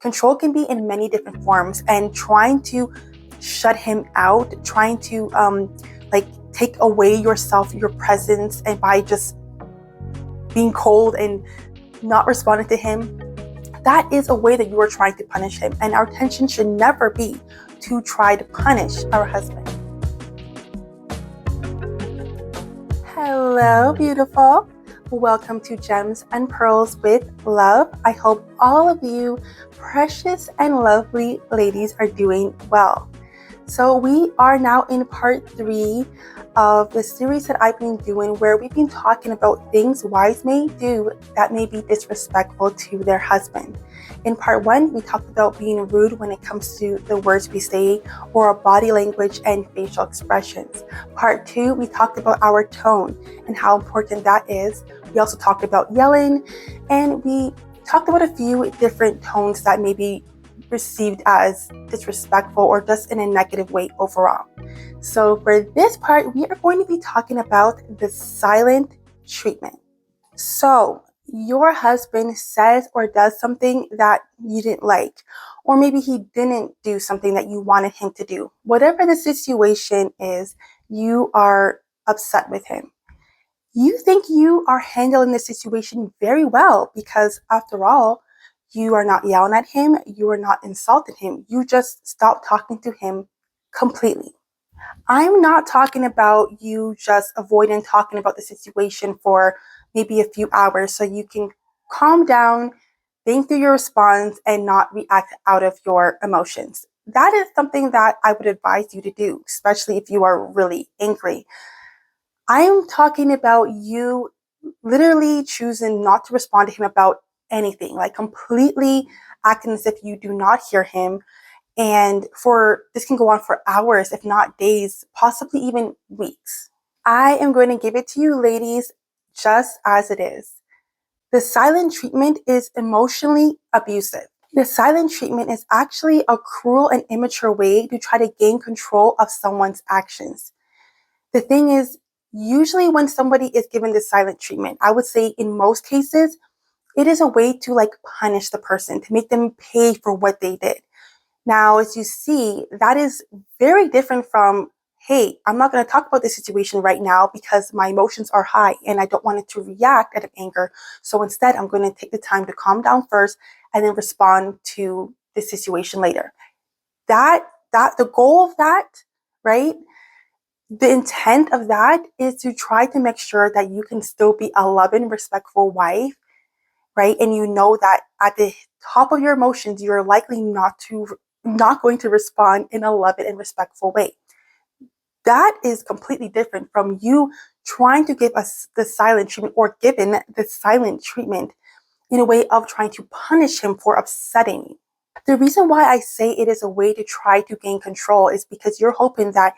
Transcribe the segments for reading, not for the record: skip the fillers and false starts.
control can be in many different forms, and trying to shut him out, trying to take away yourself, your presence, and by just being cold and not responding to him, that is a way that you are trying to punish him. And our intention should never be to try to punish our husband. Hello, beautiful. Welcome to Gems and Pearls with Love. I hope all of you precious and lovely ladies are doing well. So we are now in part 3 of the series that I've been doing, where we've been talking about things wives may do that may be disrespectful to their husband. In part 1, we talked about being rude when it comes to the words we say or our body language and facial expressions. Part 2, we talked about our tone and how important that is. We also talked about yelling, and we talked about a few different tones that may be received as disrespectful or just in a negative way overall. So for this part, we are going to be talking about the silent treatment. So your husband says or does something that you didn't like, or maybe he didn't do something that you wanted him to do. Whatever the situation is, you are upset with him. You think you are handling the situation very well because, after all, you are not yelling at him, you are not insulting him, you just stop talking to him completely. I'm not talking about you just avoiding talking about the situation for maybe a few hours so you can calm down, think through your response, and not react out of your emotions. That is something that I would advise you to do, especially if you are really angry. I'm talking about you literally choosing not to respond to him about anything, like completely acting as if you do not hear him. And this can go on for hours, if not days, possibly even weeks. I am going to give it to you, ladies, just as it is. The silent treatment is emotionally abusive. The silent treatment is actually a cruel and immature way to try to gain control of someone's actions. The thing is, usually when somebody is given the silent treatment, I would say in most cases, it is a way to punish the person, to make them pay for what they did. Now, as you see, that is very different from, hey, I'm not going to talk about this situation right now because my emotions are high and I don't want it to react out of anger. So instead, I'm going to take the time to calm down first and then respond to the situation later. The goal of that, right? The intent of that is to try to make sure that you can still be a loving, respectful wife, right? And you know that at the top of your emotions, you're likely not going to respond in a loving and respectful way. That is completely different from you trying to give us the silent treatment, or given the silent treatment in a way of trying to punish him for upsetting you. The reason why I say it is a way to try to gain control is because you're hoping that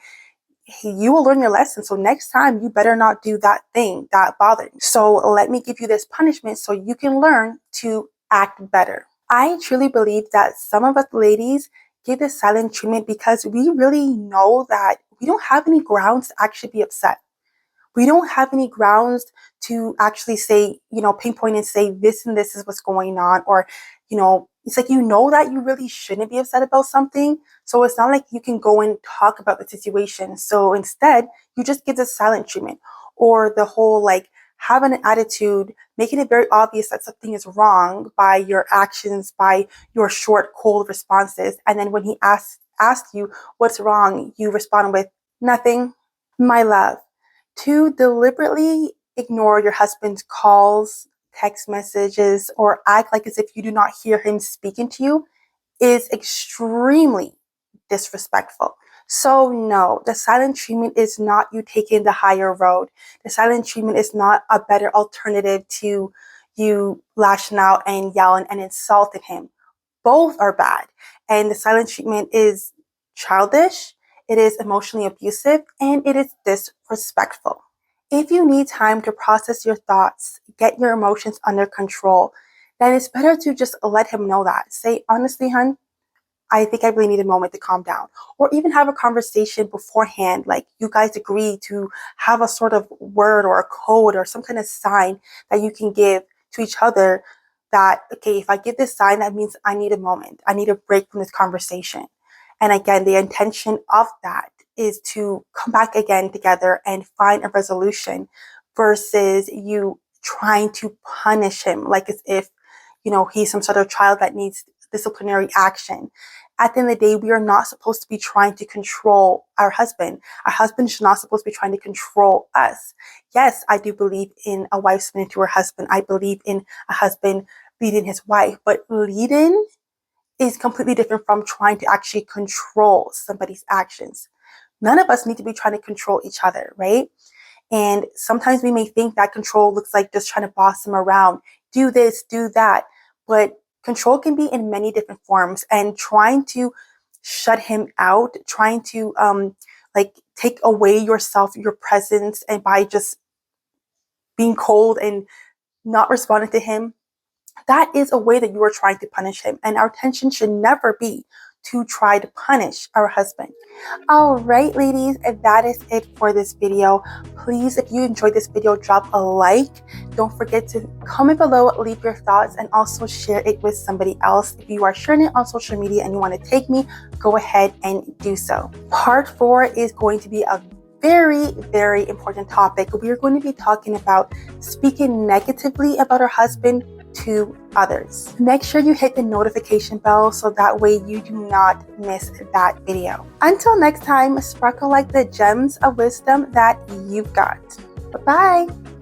you will learn your lesson. So next time you better not do that thing that bothered you. So let me give you this punishment so you can learn to act better. I truly believe that some of us ladies give this silent treatment because we really know that we don't have any grounds to actually be upset. We don't have any grounds to actually say, pinpoint and say this and this is what's going on. Or, it's like, that you really shouldn't be upset about something. So it's not like you can go and talk about the situation. So instead, you just give the silent treatment, or the whole having an attitude, making it very obvious that something is wrong by your actions, by your short, cold responses. And then when he asks you what's wrong, you respond with nothing. My love, to deliberately ignore your husband's calls, text messages, or act like as if you do not hear him speaking to you is extremely disrespectful. So no, the silent treatment is not you taking the higher road. The silent treatment is not a better alternative to you lashing out and yelling and insulting him. Both are bad. And the silent treatment is childish, it is emotionally abusive, and it is disrespectful. If you need time to process your thoughts, get your emotions under control, then it's better to just let him know that. Say, honestly, hun, I think I really need a moment to calm down. Or even have a conversation beforehand, like you guys agree to have a sort of word or a code or some kind of sign that you can give to each other that, okay, if I give this sign, that means I need a moment. I need a break from this conversation. And again, the intention of that is to come back again together and find a resolution versus you trying to punish him like as if, he's some sort of child that needs disciplinary action. At the end of the day, we are not supposed to be trying to control our husband. Our husband should not supposed to be trying to control us. Yes, I do believe in a wife submitting to her husband. I believe in a husband leading his wife, but leading is completely different from trying to actually control somebody's actions. None of us need to be trying to control each other, right? And sometimes we may think that control looks like just trying to boss them around, do this, do that. But control can be in many different forms, and trying to shut him out, trying to take away yourself, your presence, and by just being cold and not responding to him, that is a way that you are trying to punish him. And our intention should never be to try to punish our husband. All right, ladies, that is it for this video. Please, if you enjoyed this video, drop a like. Don't forget to comment below, leave your thoughts, and also share it with somebody else. If you are sharing it on social media and you want to tag me, go ahead and do so. Part 4 is going to be a very, very important topic. We are going to be talking about speaking negatively about our husband to others. Make sure you hit the notification bell so that way you do not miss that video. Until next time, sparkle like the gems of wisdom that you've got. Bye-bye.